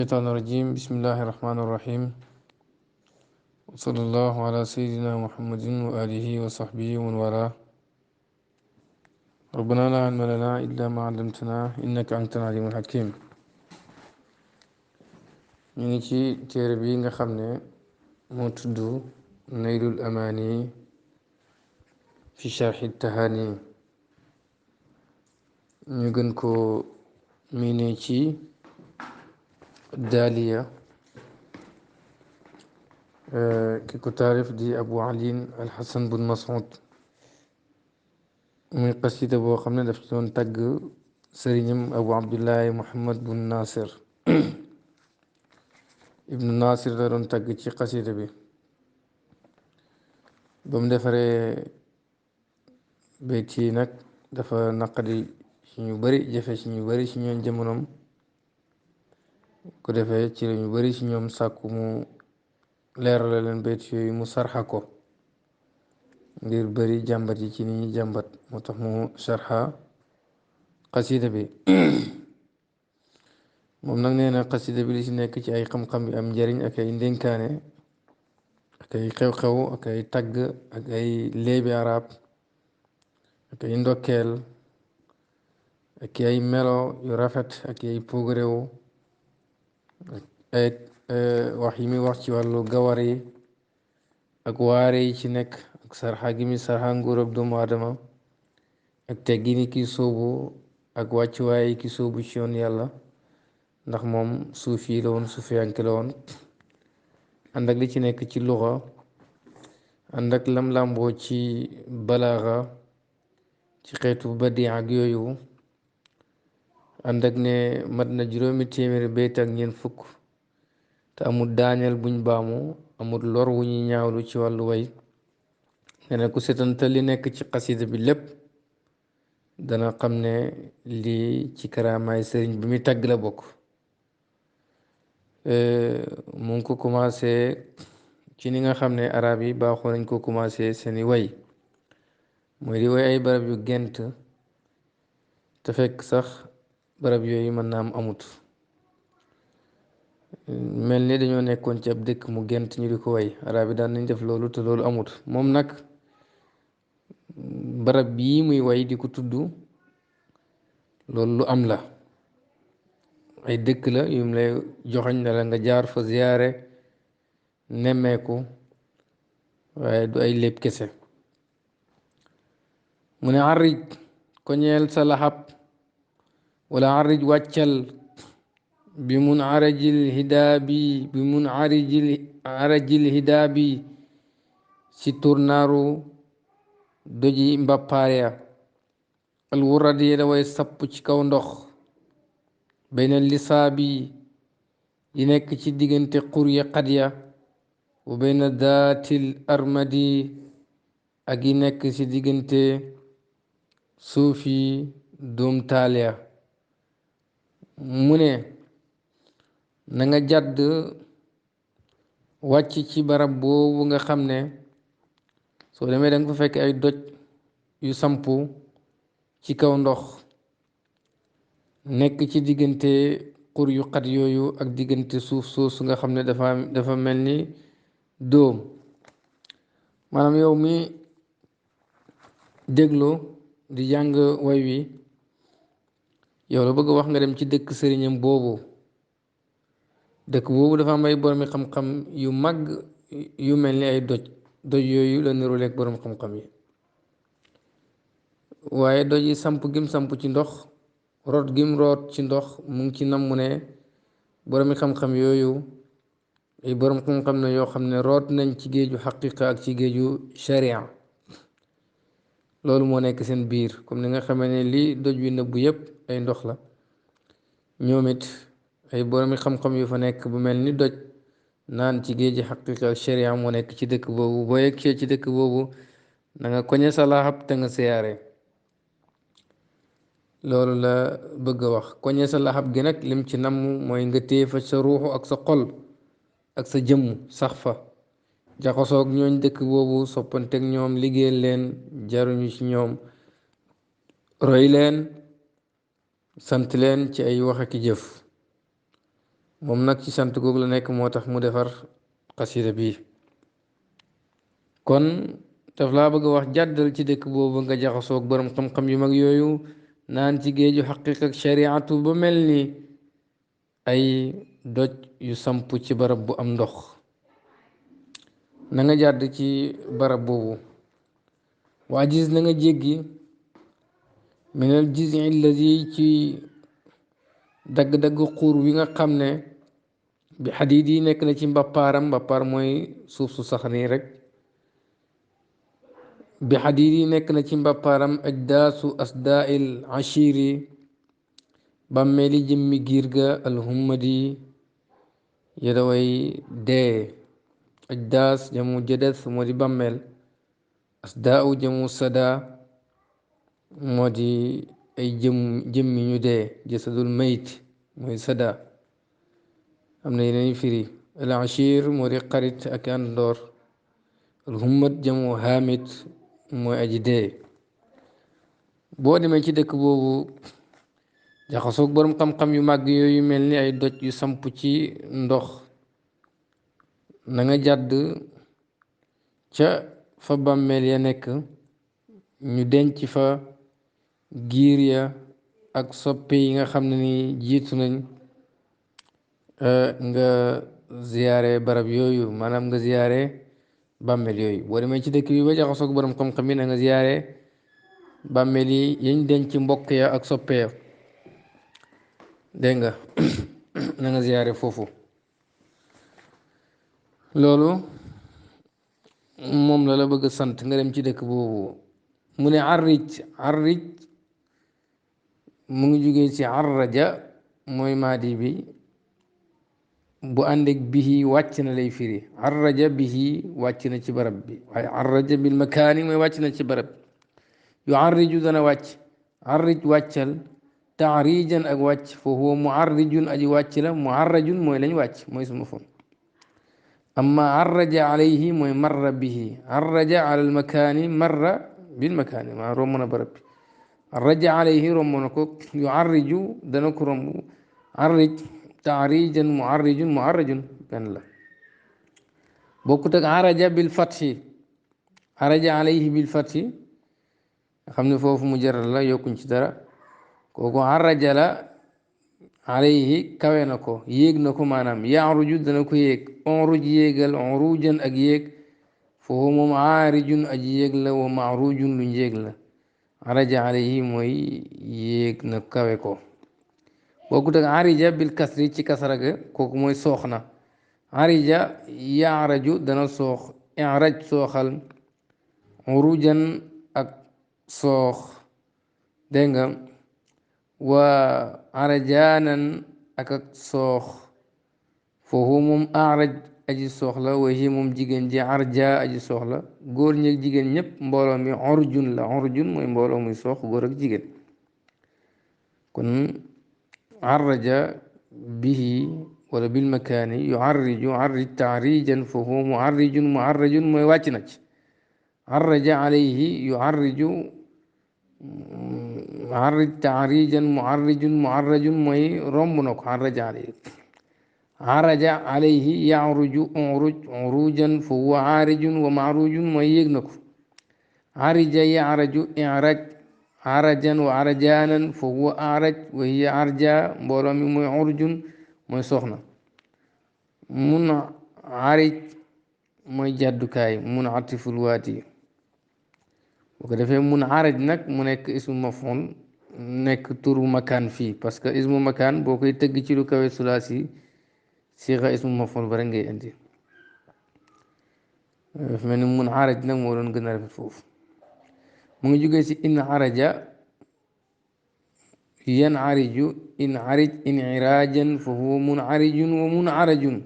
الشيطان الرجيم بسم الله الرحمن الرحيم وصلى الله على سيدنا محمد وآله وصحبه ومن والاه ربنا لا علم لنا إلا ما علمتنا إنك أنت العليم الحكيم نيجي تيربي nga xamne mo tuddu naylul amani fi sharh at-tahani ñu gën ko miné ci daliya ki ko taarif di abu ali alxasan bun mas'ud muy qasida boo xam ne daf ci doon tagg sëriñam abu abdullahi muhammad bun nasir ibnu nasir la doon tagg ci qasida bi ba mu defaree bayt yi nag dafa naqadi ci ñu bari jafe ci ñu bari ci ñoom jamonoom ko defee ci la ñu bari ci ñoom sàkku mu leerala leen bayt yooyu mu sarxa ko ngir bari jàmbat yi ci ni ñuy jàmbat moo tax mu sarxa qasida bi moom nag nee na qasida bi li ci nekk ci ay xam-xam yu am njariñ ak ay ndénkaane ak ay xew-xew ak ay tagg ak ay léebi arab ak ay ndokkeel ak ay melo yu rafet ak ay progréwu ak ay wax yi muy wax ci wàllu gawar yi ak waare yi ci nekk ak sarxa gi mi sarxa nguurab doomu aadama ak teggini ki sóobu ak wàccuwaay ki sóobu ci yoon yàlla ndax moom suufi la woon suufiyanke la woon ànd ak li ci nekk ci luxa ànd ak lam làmboo ci balaaxa ci xeetu badi ak yooyu ànd ak ne mat na juróomi téeméeri bayt ak ñeent fukk te amul daaneel buñ baamu amul lor wu ñuy ñaawlu ci wàllu way nee na ku setantal li nekk ci xasida bi lépp dana xam ne lii ci karaamaay sëriñ bi muy tagg la bokk mu ngi ko commencé ci ni nga xam ne arab yi baaxoo nañ ko commencé seeni way mooy di way ay barab yu gent te fekk sax barab yooyu mën naa am amut mel ni dañoo nekkoon ci ab dëkk mu gent ñu di ko way arab yi daan nañ def loolu te loolu amut moom nag barab bii muy way di ko tudd loolu lu am la ay dëkk la yum lay joxañ na la nga jaar fa ziyaare nemmeeku waaye du ay léeb kese mu ne arrij ko ñeel sa laxab wala arrij wàccal bi mun arajil hidaabi bi mun arajil hidaabi ci turnaaru doji mbappaaya alwurad yi daway sapp ci kaw ndox bayna lisaabi yi nekk ci diggante xur ya xat ya wa bayna daatil armadi ak yi nekk ci diggante suufi doom taal ya mu ne na nga jàdd wàcc ci barab boobu nga xam ne soo demee da nga fa fekk ay doj yu sampu ci kaw ndox nekk ci diggante xur yu xat yooyu ak diggante suuf soosu nga xam ne dafa mel ni dóom maanaam yow mi déglu di jàng way wi yow la bëgg wax nga dem ci dëkk sëriñam boobu dëkk boobu dafa am ay boromi xam-xam yu mag yu mel ni ay doj doj yooyu la niroleeg borom xam-xam yi waaye doj yi samp gim samp ci ndox root gim root ci ndox mu ngi ci namm ne boromi xam-xam yooyu ay borom xam-xam ne yoo xam ne root nañ ci géeju xaqiqa ak ci géeju sharia loolu moo nekk seen biir comme ni nga xamee ne lii doj wi nëbbu yépp ay ndox la ñoom it ay boromi xam-xam yu fa nekk bu mel ni doj naan ci géeji xaqiqa ak sharia moo nekk ci dëkk boobu boo yeggee ci dëkk boobu na nga koñe sa laxab te nga siyaare loolu la bëgg a wax koñe sa laxab gi nag lim ci namm mooy nga téye fa sa ruuxu ak sa xol ak sa jëmm sax fa jaxasoog ñooñ dëkk boobu soppanteeg ñoom liggéey leen jaruñu ci ñoom roy leen sant leen ci ay wax ak jëf moom nag ci sant googu la nekk moo tax mu defar xasida bi kon daf laa bëgg a wax jàddal ci dëkk boobu nga jaxasoog borom xam-xam yu mag yooyu naan ci géeju xaqiqa ak shariatu ba mel ni ay doj yu samp ci barab bu am ndox na nga jàdd ci barab boobu waa gis na nga jéggi minal jizi allazi ci dagg-dagg xuur wi nga xam ne bi xadiid yi nekk na ci mbappaaram mbappaar mooy suuf su sax nii rek bi xadiid yi nekk na ci mbappaaram ajdaasu asdaa'il ashiri bàmmeeli jëmmi giir ga alhummadi yadaway dee ajdaas jamu jëdes moo di bàmmeel asdaa'u jamu sada moo di ay jëmmi ñu dee jasadul mayit mooy sada am na yeneen firi al ashir moo di xarit ak àndoor al hummat jamu hamid mooy aji dee boo demee ci dëkk boobu jaxasoog borom xam-xam yu màgg yooyu mel ni ay doj yu samp ci ndox na nga jàdd ca fa bàmmeel ya nekk ñu denc fa giir ya ak soppe yi nga xam ne ni jiitu nañ nga ziyaare barab yooyu maanaam nga ziyaare bàmmeel yooyu boo demee ci dëkk bi ba jaxasoog borom xam-xam yi na nga ziyaare bàmmeel yi yañ denc mbokk ya ak soppe ya dégg nga na nga ziyaare foofu loolu moom la la bëgg sant nga dem ci dëkk boobu mu ne arrij mu ngi jógee ci arraja mooy maadi bi bu àndeek bihi wàcc na lay firi arraja bihi wàcc na ci barab bi waaye arraja bil makaani mooy wàcc na ci barab yu arriju dana wàcc arrij wàccal taarijan ak wàcc fa huwa muarrijun aji wàcc la muarrajun mooy lañ wàcc mooy suma fon amma arraja alayhi mooy marra bihi arraja ala al makaani marra bil makaani maa romb na barab bi arraja alayhi romb na ko yu arriju dana ko romb arrij taarijan muarrijun muarrajun benn la bokkut ak araja bil fathi araja alayhi bil fathi xam ne foofu mu jaral la yokkuñ ci dara kooku araja la alayhi kawe na ko yéeg na ko maanaam yaaruju dana ko yéeg onruj yéegal onrujan ak yéeg foofu moom aarijun aji yéeg la wa maarujun lu njéeg la araja alayhi mooy yéeg na kawe ko bokkut ak arija bil kasri ci kasara ga kooku mooy soox na arija yaaraju dana soox iraj sooxal urujan ak soox dégg nga wa arajaanan ak soox foofu moom araj aji soox la wa hi moom jigéen ji arja aji soox la góor ñeeg jigéen ñëpp mbooloo mi urjun la urjun mooy mbooloo muy soox góor ak jigéen kon arraja bihi wala bil makaani yuarriju arrij taarijan fa huwa muarrijun muarrajun mooy wàcc na ci arraja alayhi yuarriju arrij taarijan muarrijun muarrajun mooy romb na ko arraja alayhi araja alayhi yaruju uruj urujan fa huwa aarijun wa maarujun mooy yéeg na ko arija yaraju iraj arajan wa arajaanan fa huwa araj wa hiya arja mbooloo mi mooy urjun mooy soxna mun arij mooy jàddukaay mun atiful waati bu ko defee mun araj nag mu nekk ismu maf'ul nekk turu makaan fii parce que ismu makaan boo koy tëgg ci lu kawe sulaasi siixa ismu maf'ul ba rek ngay indi dafa mel ni mun araj nag moo doon gën a rafet foofu mu ngi jógee ci in araja yan ariju in arij in iraajan fa huwa mun arijun wa mun arajun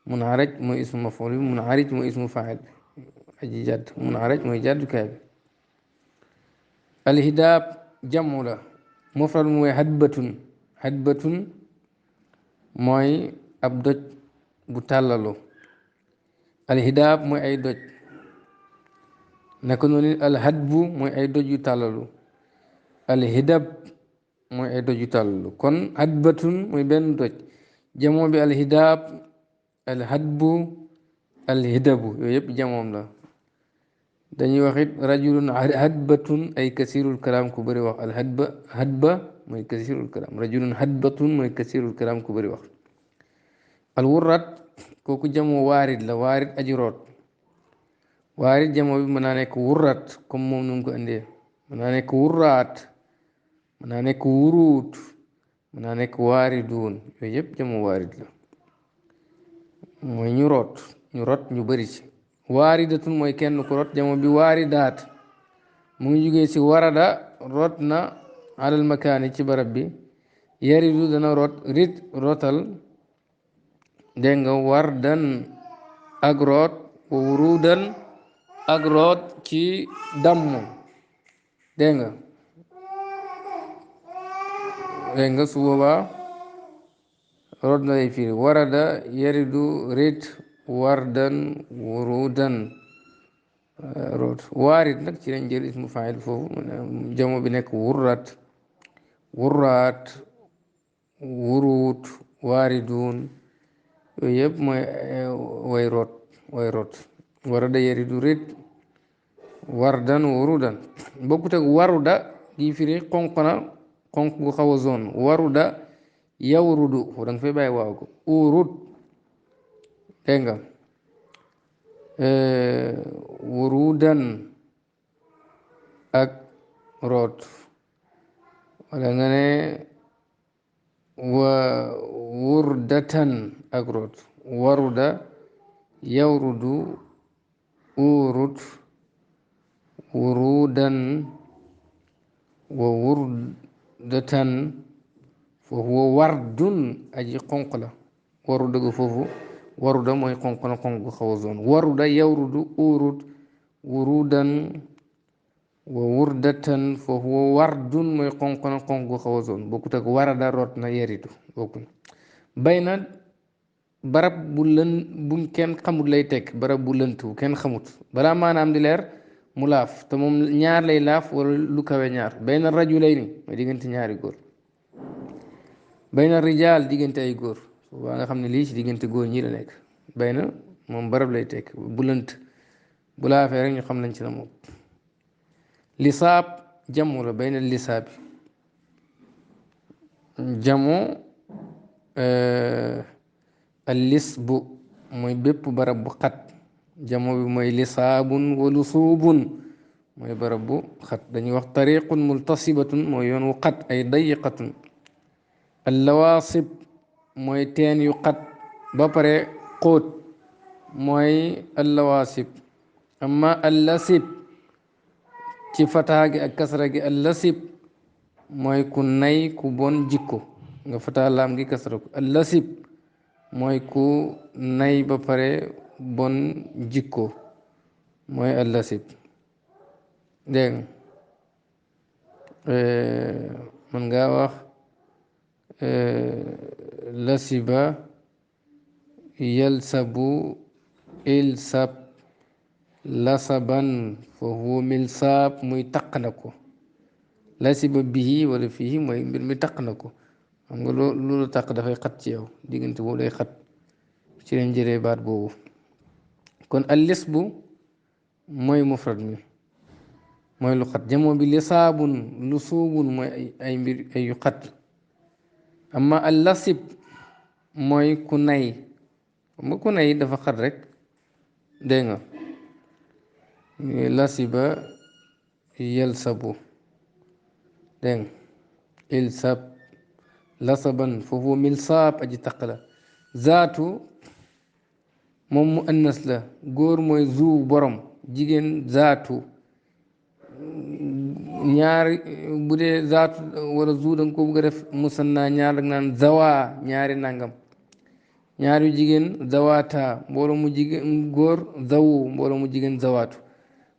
mun araj mooy ismu maf'ul bi mun arij mooy ismu faa'il bi aji jàdd mun araj mooy jàddukaay bi alhidaab jamu la mufrad mooy hadbatun hadbatun mooy ab doj bu tàllalu alhidaab mooy ay doj naka noonu alhadbu mooy ay doj yu tàllalu alhidab mooy ay doj yu tàllalu kon hadbatun mooy benn doj jamoo bi alhidaab alhadbu alhidabu yooyu yëpp jamoom la dañuy wax it rajulun hadbatun ay kasirul kalaam ku bëri wax alhadba hadba mooy kasirul kalaam rajulun hadbatun mooy kasirul kalaam ku bëri wax alwurrat kooku jamoo waarid la waarid aji root waarid jamoo bi mën naa nekk wurrat comme moom nu mu ko indee mën naa nekk wurraat mën naa nekk wuruut mën naa nekk waariduun yooyu yëpp jamoo waarid la mooy ñu rot ñu bëri ci waaridatun mooy kenn ku rot jamoo bi waaridaat mu ngi jugee ci warada rot na alal makaani ci barab bi yaridu dana rot rit rotal dégg nga wardan ak root wa wurudan ak root ci damm dégg nga su boobaa root na lay firi warada yaridu rit wardan wurudan root waarit nag ci lañ jël ismu faayil foofu jamo bi nekk wurrat wurraat wuruut waaridun yooyu yëpp mooy way root warada yaridu rit wardan wurudan bokkut ak waruda gi firi xonq na xonq gu xaw a zone waruda yawrudu foofu da nga fay bàyyi waaw ko urut dégg nga wurudan ak root wala nga ne wa wurdatan ak root waruda yawrudu urut wurudan wa wurdatan foofu wa wardun aji xonq la waru dëgg foofu waruda mooy xonq na xonq gu xaw a zone waruda yawrudu urut wurudan wa wurdatan foofu wa wardun mooy xonq na xonq gu xaw a zone bokkut ak warada root na yaritu bokkul bay na barab bu bu kenn xamut lay tekk barab bu lëntu kenn xamut balaa maanaam di leer mu laaf te moom ñaar lay laaf wala lu kawe ñaar bay na rajulayni mooy diggante ñaari góor bay na rijaal diggante ay góor waa nga xam ne lii ci diggante góor ñi la nekk bay na moom barab lay tekk bu lënt bu laafee rek ñu xam nañ ci la moom lisaab jamu la bay na lisaabi jamu al lisbu mooy bépp barab bu xat jamo bi mooy lisaabun wa lusuubun mooy barab bu xat dañuy wax tariqun multasibatun mooy yoon wu xat ay dayiqatun allawaasib mooy teen yu xat ba pare xóot mooy allawaasib amma allasib ci fataa gi ak kasra gi allasib mooy ku nay ku bon jikko nga fataa laam gi kasra ko allasib mooy ku nay ba pare bon jikko mooy allasib dégg man ngaa wax lasiba yalsabu ilsab lasaban fa huwa milsaab muy taq na ko lasiba bihi wala fii mooy mbir mi taq na ko xam nga loolu taq dafay xat ci yow diggante boobu day xat ci lañ jëlee baat boobu kon al lisbu mooy mufrad mi mooy lu xat jamoo bi lisaabun lu suubun mooy ay mbir ay yu xat amma al lasib mooy ku nay xam nga ku nay dafa xat rek dégg nga lasiba yalsabu dégg nga ilsab lasaban foofu milsaab aji taq la zaatu moom mu annas la góor mooy zu borom jigéen zaatu ñaari bu dee zaatu wala zu da nga ko bëgg a def musanna ñaar ak naan zawa ñaari nangam ñaari jigéen zawaata mbooloo mu jigéen góor zawu mbooloo mu jigéen zawaatu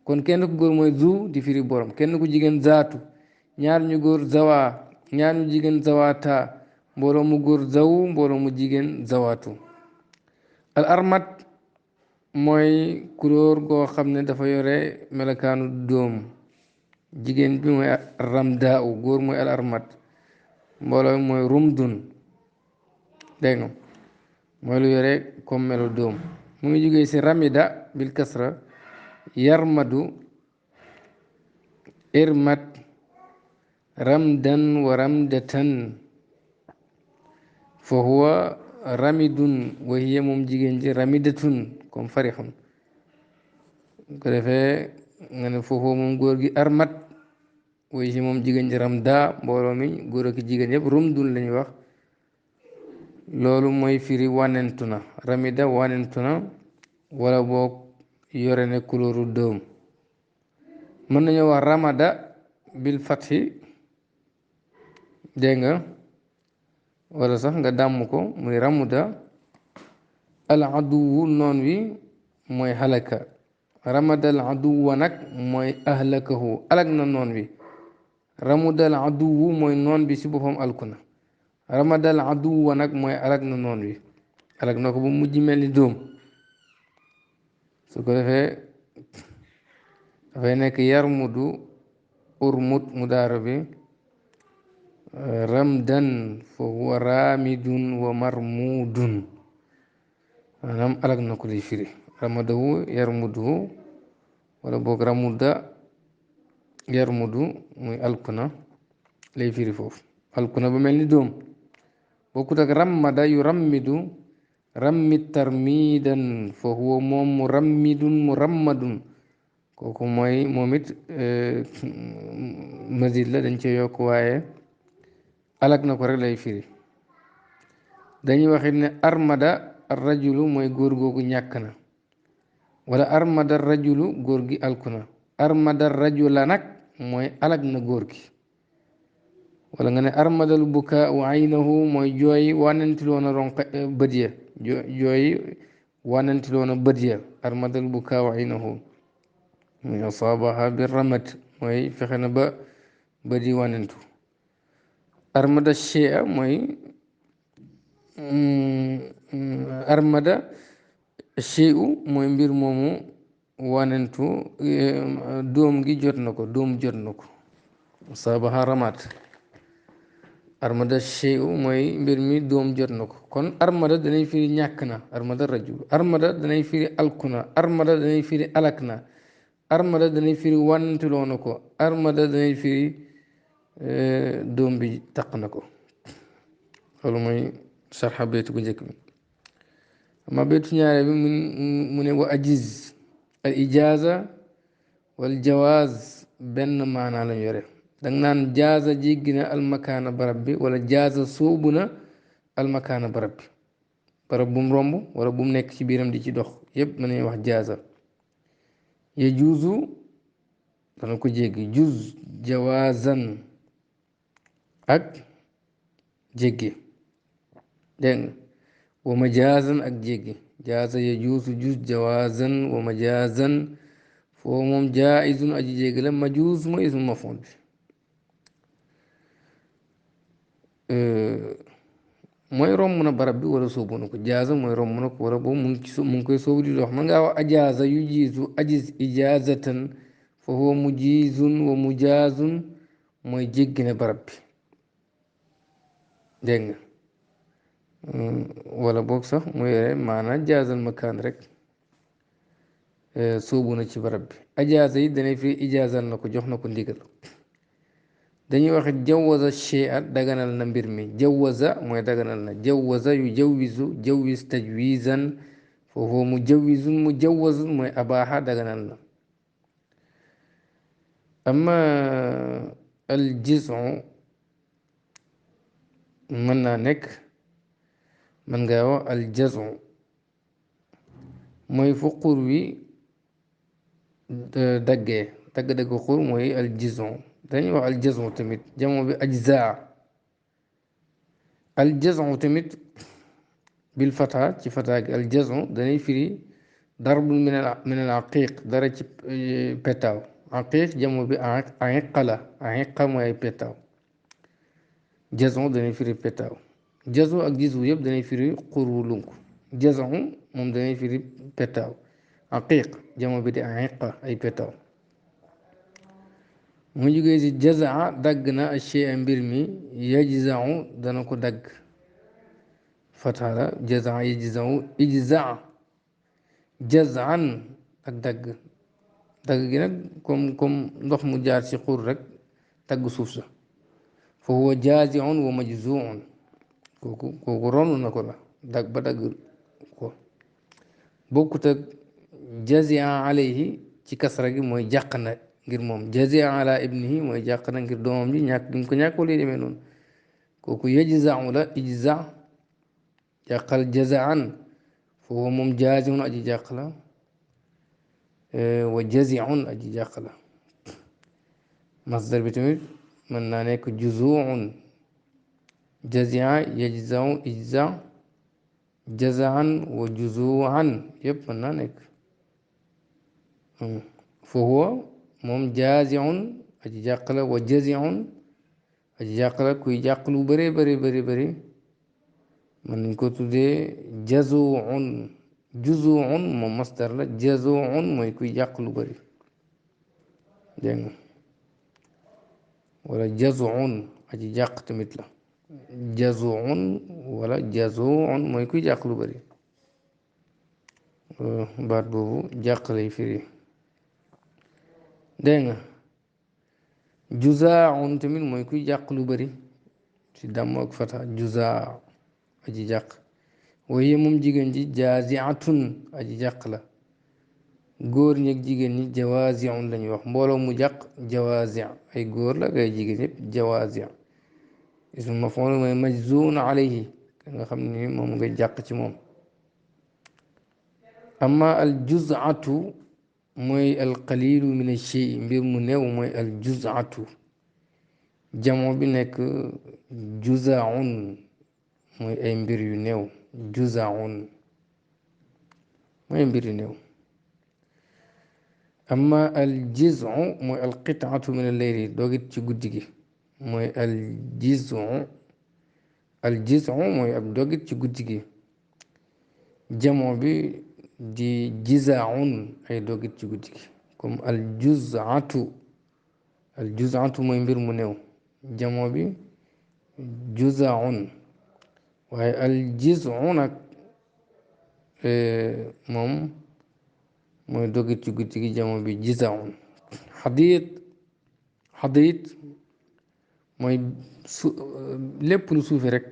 kon kenn ku góor mooy zu di firi borom kenn ku jigéen zaatu ñaar ñu góor zawa ñaar ñu jigéen zawaata mbooloo mu góor zawu mbooloo mu jigéen zawaatu al armat mooy couleur goo xam ne dafa yore melokaanu dóom jigéen bi mooy ramdaaw góor mooy al armat mbooloo mooy rumdun dégg nga mooy lu yore comme melo dóom mu ngi jógee si ramida bil kasra yarmadu irmat ramdan wa ramdatan fa huwa ramidun wa hiya moom jigéen ji ramidatun comme farixun ko defee nga ne fa huwa moom góor gi armat wa hiya moom jigéen ji ramda mbooloo mi góor ak jigéen yëpp rumdun lañuy wax loolu mooy firi wanentu na ramida wanentu na wala boog yore ne kulóoru dóom mën nañoo wax ramada bil fathi dégg nga wala sax nga dàmm ko muy ramuda al aduwu noon wi mooy halaka ramada al aduwa nag mooy ahlakahu alag na noon wi ramuda al aduwu mooy noon bi si boppam alku na ramada al aduwa nag mooy alag na noon wi alag na ko bu mujj mel ni dóom su ko defee dafay nekk yarmudu urmut mudaara bi ramdan fa huwa ramidun wa marmudun maanaam alag na ko lay firi ramadahu yarmuduhu wala boog ramuda yarmudu muy alkuna lay firi foofu alkuna ba mel ni dóom bokkut ak ramada yu rammidu rammit tarmidan fa huwa moom mu rammidun mu rammadun kooku mooy moom it mazid la dañ cee yokk waaye alag na ko rek lay firi dañuy waxit ne armada rajulu mooy góor googu ñàkk na wala armada rajulu góor gi alku na armada rajula nag mooy alag na góor gi wala nga ne armadal bukaa wa aynahu mooy jooy wanantiloona ronq bët ya jooy wanantiloona bët ya armadal bukaa wa aynahu muy asaabaha bi ramat mooy fexe na ba bët yi wanantu armada shea mooy armada sheu mooy mbir moomu wanantu doom gi jot na ko doom jot na ko asaabaha ramat armada sheu mooy mbir mi doom jot na ko kon armada danay firi ñàkk na armada rajul armada danay firi alku na armada danay firi alak na armada danay firi wantuloo na ko armada danay firi doom bi taq na ko loolu mooy sarxa baytu bu njëkk bi ama baytu ñaare bi mu ne wa ajiz al ijaza wal jawaaz benn maanaa lañ yore danga naan jaaza jéggi na almakaana barab bi wala jaaza sóobu na almakaana barab bi barab bu mu romb wala bu mu nekk ci biiram di ci dox yépp mën nañu wax jaaza ya juuzu dana ko jéggi juz jawaazan ak jéggi dégg nga wa majaazan ak jéggi jaaza ya juuzu juz jawaazan wa majaazan foo moom jaa'izun aji jéggi la majuuz mooy ismu mafoon bi mooy romb na barab bi wala sóobu na ko jaaza mooy romb na ko wala boobu mu ngi koy sóobu di dox man ngaa wax ajaaza yu jiizu ajiz ijaazatan fa huwa mujiizun wa mujaazun mooy jéggi na barab bi dégg nga wala boog sax mu yore maanaam jaazal makaan rek sóobu na ci barab bi ajaaza yi danay fi ijaazal na ko jox na ko ndigal dañuy wax jawaza shay'a daganal na mbir mi jawaza mooy daganal na jawaza yu jawizu jawiz tajwizan fa huwa mujawizun mujawazun mooy abaaxa daganal na amma al jizu mën naa nekk mën ngaa wax al jazu mooy fu xur wi daggee dagg-dagg xur mooy al jizu dañuy wax al jazu tamit jamo bi ajzaa al jazu tamit bil fata ci fata gi al jazu danay firi darbul min al aqiq dara ci petaaw aqiq jamo bi aqiqa la aqiqa mooy ay petaaw jazu danay firi petaaw jazu ak jizu yëpp danay firi xur wu lunk jazu moom danay firi petaaw aqiq jamo bi di aqiqa ay petaaw mu jógee si jazaa dagg na achey mbir mi yajzau dana ko dagg fatha la jazaa yajzau ijzaa jazan ak dagg dagg gi nag comme ndox mu jaar ci xur rek tagg suuf sa fa huwa jaaziun wa majzuun kooku ronu na ko la dagg ba dagg ko bokkut ak jazia alayhi ci kasra gi mooy jàq na ngir moom jazia ala ibnihi mooy jàq na ngir doomam ji ñàkk gi mu ko ñàkk wala demee noonu kooku yajzau la ijza jàqal jazaan foofu moom jaaziun aji jàq la wa jaziun aji jàq la masdar bi tamit mën naa nekk juzuun jazia yajzau ijza jazaan wa juzuan yëpp mën naa nekk fa huwa moom jaaziun aji jàq la wa jaziun aji jàq la kuy jàq lu bëree bëri bëri bëri mën nañ ko tuddee jazuun juzuun moom masdar la jazuun mooy kuy jàq lu bëri dégg nga wala jazuun aji jàq tamit la jazuun wala jazuun mooy kuy jàq lu bëri baat boobu jàq lay firi dégg nga juzaaun tamit mooy kuy jàq lu bëri ci dàmm ak fata juzaa aji jàq waaye moom jigéen ji jaaziatun aji jàq la góor ñi ak jigéen ñi jawaaziun lañuy wax mbooloo mu jàq jawaazi ay góor la ak ay jigéen yëpp jawaazi ismu mafool mooy majzuun alayhi ka nga xam ni moom nga jàq ci moom amma al juzatu mooy al qalilu min ash-shay mbir mu néew mooy al juzatu jamo bi nekk juzaun mooy ay mbir yu néew juzaun mooy mbir yu néew amma al jizu mooy al qitaatu min al layli doogit ci guddi gi mooy al jizu mooy ab doogit ci guddi gi jamo bi di jizaun ay doogit ci guddi gi comme al juzatu mooy mbir mu néew jamo bi juzaun waaye al jizu nag moom mooy doogit ci guddi gi jamo bi jizaun xadiit mooy lépp lu suufi rek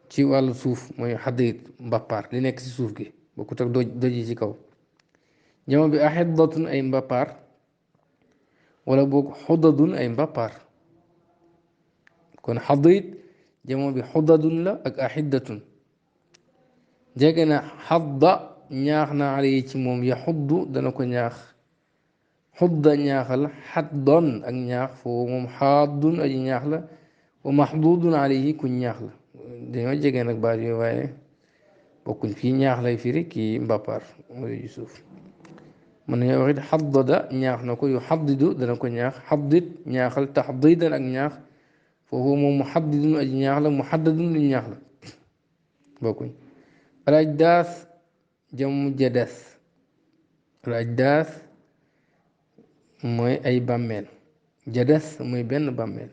ci wàllu suuf mooy xadiit mbappaar li nekk ci suuf gi bokkut ak doj yi ci kaw jamo bi axiddatun ay mbappaar wala boog xudadun ay mbappaar kon xadiit jamo bi xudadun la ak axiddatun jege na xadda ñaax na ale yi ci moom yaxuddu dana ko ñaax xudda ñaaxal xaddan ak ñaax foofu moom xaaddun aji ñaax la wa maxdudun alayhi kuñ ñaax la dañoo jege nag baat yooyu waaye bokkuñ fii ñaax lay firi kii mbàppaar mooy ju suuf mën nañoo wax it xaddada ñaax na ko yu xaddidu dana ko ñaax xaddit ñaaxal taxdidan ak ñaax foofu moom muxaddidun aji ñaax la muxaddadun luñ ñaax la bokkuñ al ajdaas jamu jadas al ajdaas mooy ay bàmmeel jadas mooy benn bàmmeel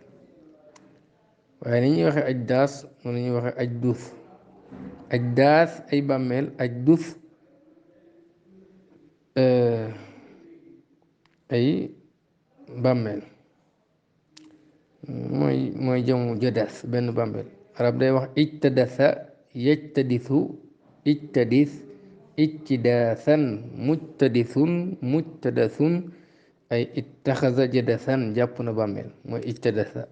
waaye ni ñuy waxee ajdaas noonu ñuy waxee ajdus ajdaas ay bàmmeel ajdus ay bàmmeel mooy jamu jadas benn bàmmeel arab day wax ijtadasa yajtadisu ijtadis ijtidaasan mujtadasun ay ittaxasa jadasan jàpp na bàmmeel mooy ijtadasa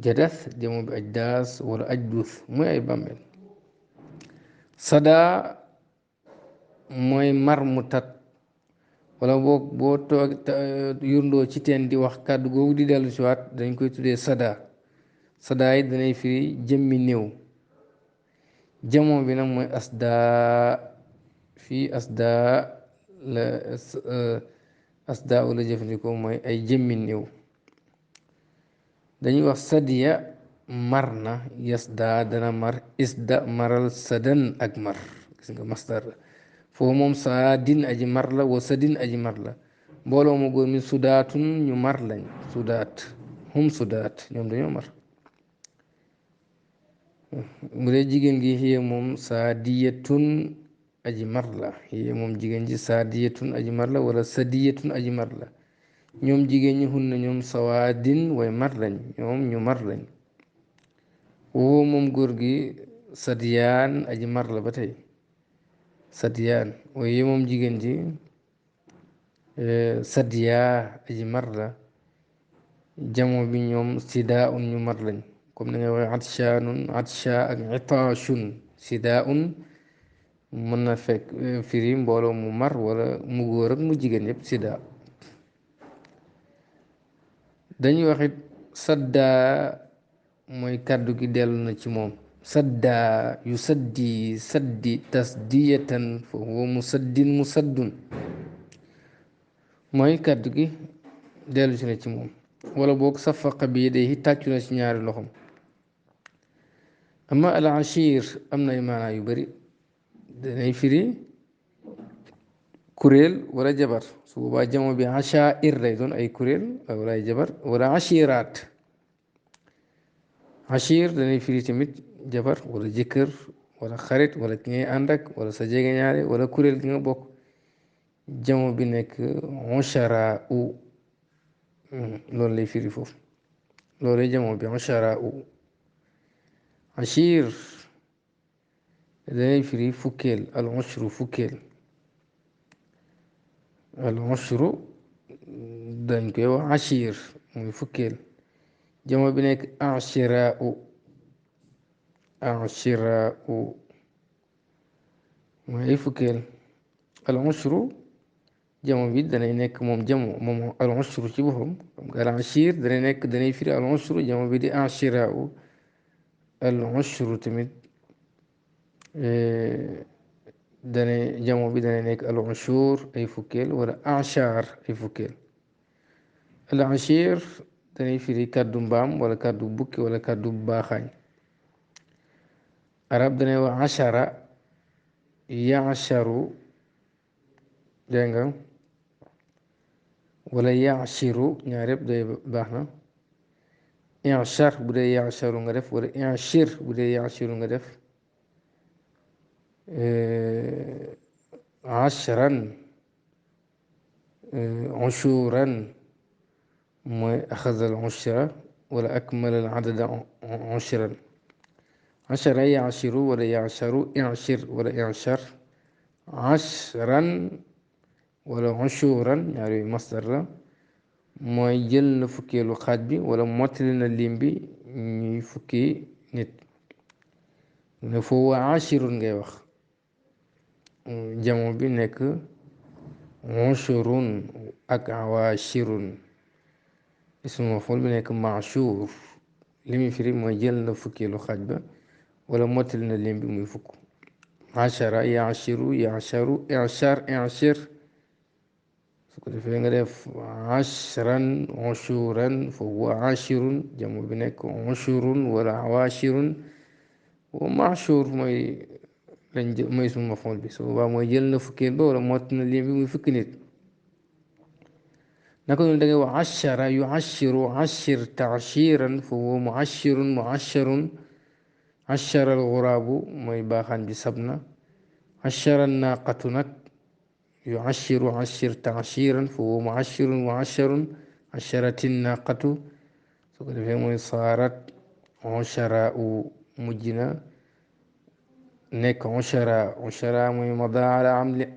jadas jamu bi ajdaas wala ajdus mooy ay bàmmeel sada mooy mar mu tat wala boo toog yurndoo ci teen di wax kàddu googu di dellu si waat dañ koy tuddee sada yi danay firi jëmmi néew jamo bi nag mooy asda fii asda la jëfandikoo mooy ay jëmmi néew dañuy wax sadiya mar na yasda dana mar isda maral sadan ak mar gis nga masdar foofu moom saadin aji mar la wa sadin aji mar la mbooloo mu góor mi sudaatun ñu mar lañ sudaat hum sudaat ñoom dañoo mar bu dee jigéen gi hiya moom saadiyatun aji mar la hiya moom jigéen ji saadiyatun aji mar la wala sadiyatun aji mar la ñoom jigéen ñi hun na ñoom sawaadin way mar lañ ñoom ñu mar lañ woo moom góor gi sadiyaan aji mar la ba tey sadiyaan waaye moom jigéen ji sadiyaa aji mar la jamo bi ñoom sidaa un ñu mar lañ comme ni nga waxee atshaanun atsha ak itaashun sidaa un mën na fekk firi mbooloo mu mar wala mu góor ak mu jigéen yëpp sidaa dañuy waxit saddaa mooy kàddu gi dellu na ci moom saddaa yu saddi saddi tasdiyatan fa huwa musaddin musaddun mooy kàddu gi dellu si na ci moom wala boog safaqa bi day tàccu na ci ñaari loxom amma al ashir am na ay maanaa yu bari danay firi kuréel wala jabar su boobaa jamo bi ashair lay doon ay kuréel wala ay jabar wala ashiraat ashir danay firi tamit jabar wala jëkkër wala xarit wala ki ngay ànd ak wala sa jegeñaale wala kuréel gi nga bokk jamo bi nekk ushara u loolu lay firi foofu loolu jamo bi ushara u ashir danay firi fukkeel al ushru fukkeel al ushru dañ koy wax ashir muy fukkeel jamo bi nekk ashira u ashira u mooy ay fukkeel al ushru jamo bi danay nekk moom jamo moom al ushru ci boppam al ashir danay nekk danay firi al ushru jamo bi di ashira u al ushru tamit danay jamo bi danay nekk al ushur ay fukkeel wala ashar ay fukkeel al ashir danay firi kàddu mbaam wala kàddu bukki wala kàddu baaxaañ arab danay wax ashara yaasharu dégg nga wala yaashiru ñaar yëpp day baax na inchar bu dee yaasharu nga def wala inchir bu dee yaashiru nga def ashran ushuran mooy axazal ushra wala akmalal adada ushran ashara yaashiru wala yaasharu inchir wala inchar ashran wala ushuran ñaar yooyu masdar la mooy jël na fukkeelu xaaj bi wala mottali na lim bi ñuy fukki nit ne foofu ashirun ngay wax jamo bi nekk ushurun ak awashirun ismu maf'ul bi nekk mashur li muy firi mooy jël na fukkeelu xaaj ba wala mottali na lim bi muy fukk ashara yaashiru yaasharu inchar inchir su ko defee nga def ashran ushuran fa huwa ashirun jamo bi nekk ushurun wala awashirun wa mashur mooy lañ jël mooy ismu maf'ul bi su boobaa mooy jël na fukkeel ba wala mott na lim bi muy fukki nit naka noonu da ngay wax ashara yuashiru ashir taashiran fa huwa muashirun muasharun ashara alxuraabu mooy baaxaan bi sab na ashara naaqatu nag yuashiru ashir taashiran fa huwa muashirun muasharun asharati naaqatu su ko defee mooy saarat ushara u mujj na nekk ushara mooy mada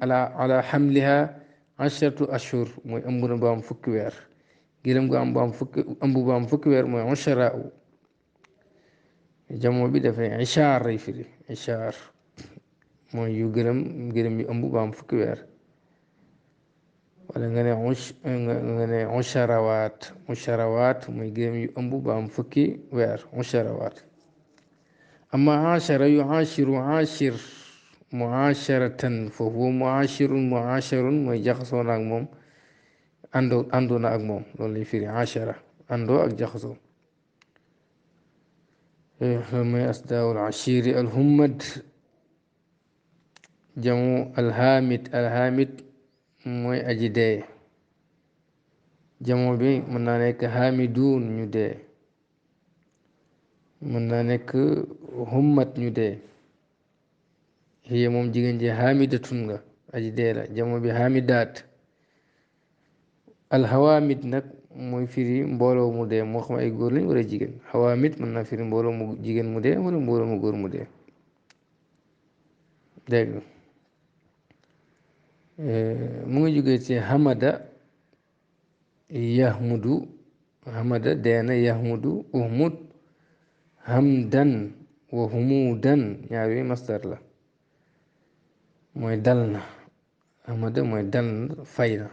ala xamliha asharatu ashhur mooy ëmb na ba am fukki weer gëlëm gu am ba am fukki ëmb ba am fukki weer mooy ushara u jamo bi dafay ishaar lay firi ishaar mooy yu gëlëm yu ëmb ba am fukki weer wala nga ne usharawaat mooy gëlëm yu ëmb ba am fukki weer usharawaat amma ashara yuashiru ashir muasharatan fa huwa muasharun mooy jaxasoo na ak moom àndoo na ak moom loolu lay firi ashara àndoo ak jaxasoo loolu mooy asdaawul ashiri alhummad jamu alhamid mooy aji dee jamu bi mën naa nekk hamidun ñu dee mën naa nekk hummat ñu dee hiya moom jigéen ji hamidatun nga aji dee la jamo bi hamidaat alxawaamit nag mooy firi mbooloo mu dee moo xam ay góor lañ wala jigéen xawaamit mën naa firi mbooloo mu jigéen mu dee wala mbooloo mu góor mu dee dégg nga mu ngi jógee ci hamada yahmudu hamada deena yahmudu uhmud hamdan wa humudan ñaar yooyu masdar la mooy dal na hamada mooy dal na fay na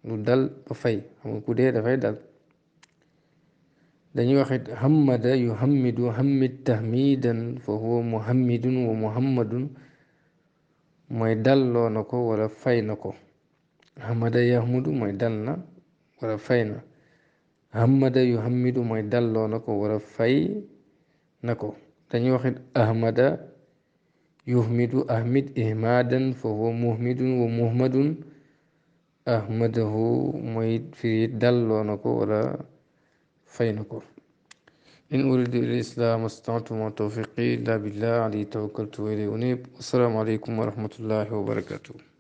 lu dal ba fay xam nga ku dee dafay dal dañuy waxit hammada yuhammidu hammid tahmidan fa huwa muhammidun wa muhammadun mooy dalloo na ko wala fay na ko hamada yahmudu mooy dal na wala fay na hammada yuhammidu mooy dalloo na ko wala fay na ko dañuy waxit ahmada yuhmidu ahmid ihmadan fa huwa muhmidun wa muhmadun ahmadahu mooy firi dalloo na ko wala fay na ko in uridu ila islam astata'tu ma tawfiqi illa billah alayhi tawakkaltu wa ilayhi unib. Assalamu alaikum wa rahmatullahi wa barakatuh.